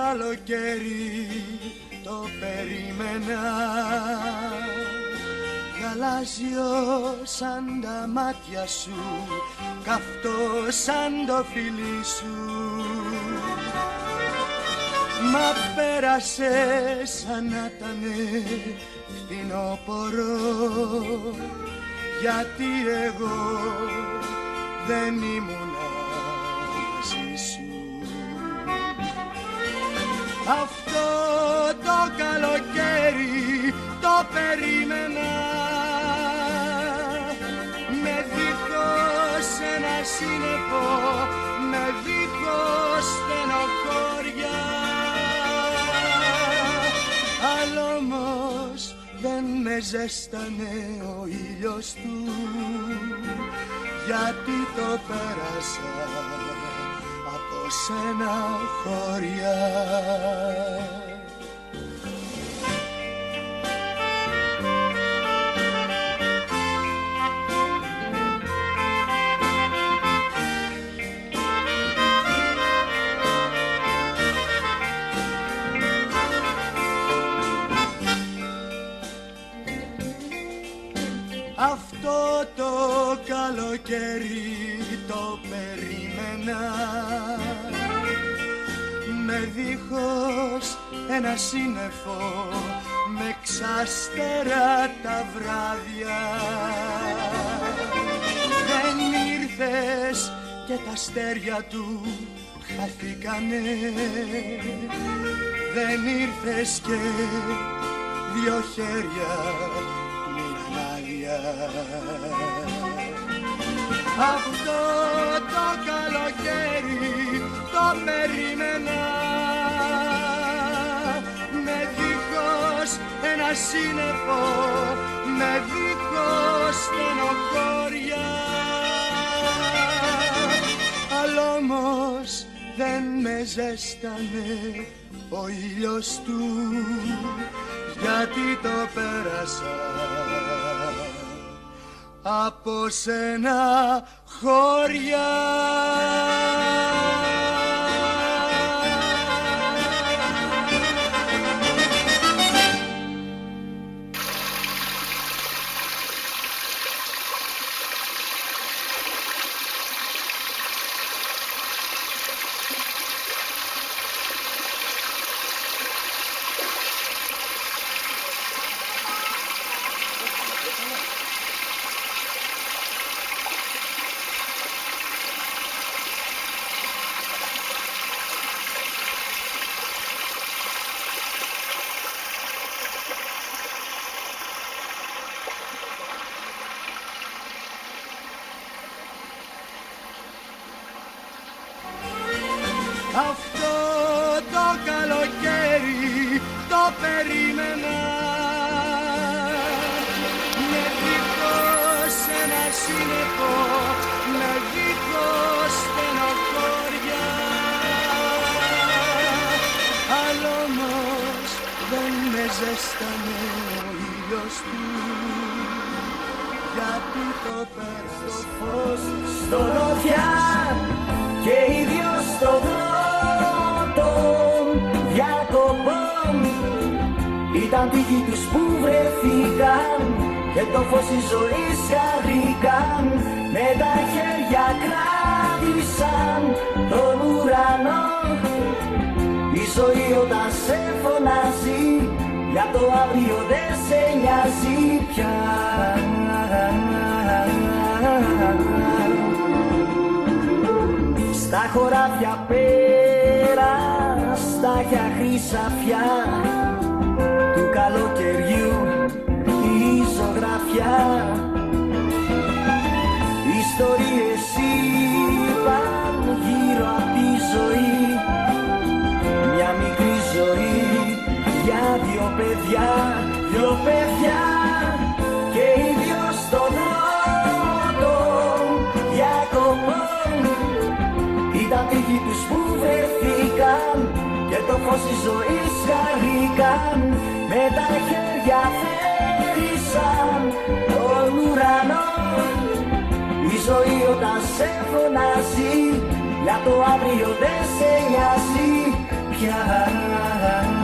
καλοκαίρι το περίμενα, γαλάζιο σαν τα μάτια σου, καυτό σαν το φιλί σου. Μα πέρασε σαν να ήτανε φθινόπωρο, γιατί εγώ δεν ήμουνα μαζί σου. Αυτό το καλοκαίρι το περίμενα, με δίχως ένα σύννεφο, με δίχως στενοχώρια. Αλλά όμως δεν με ζέστανε ο ήλιος του, γιατί το πέρασα από σένα χώρια. Αυτό το καλοκαίρι το περίμενα, με δίχως ένα σύννεφο, με ξαστέρα τα βράδια. Δεν ήρθες και τα αστέρια του χαθήκανε, δεν ήρθες και δυο χέρια μείναν άδεια. Αυτό το καλοκαίρι το περίμενα, με δίχως ένα σύννεφο, με δίχως στενοχώρια. Αλλά όμως δεν με ζέστανε ο ήλιος του, γιατί το πέρασα από σένα χώρια. Αυτό το καλοκαίρι το περίμενα, με δίχως ένα σύννεφο, με δίχως στενοχώρια. Αλλά όμως δεν με ζέστανε ο ήλιος του, γιατί το πέρασα στο φως, στο νότια και οι δυο στο δρόμο των διακοπών. Ήταν τύχοι τους που βρεθήκαν και το φως της ζωής χαρήκαν. Με τα χέρια κράτησαν τον ουρανό. Η ζωή όταν σε φωνάζει, για το αύριο δεν σε νοιάζει πια. Στα χωράφια πέρα, στα χρυσαφιά του καλοκαιριού η ζωγραφιά. Ιστορίες είπαν γύρω απ' τη ζωή, μια μικρή ζωή για δυο παιδιά, και οι δυο στον δρόμο των διακοπών. Ήταν τύχοι τους που βρεθήκαν και το φως της ζωής χαρήκαν. Με τα χέρια θέρισαν τον ουρανό. Η ζωή όταν σε φωνάζει, για το αύριο δεν σε νοιάζει πια.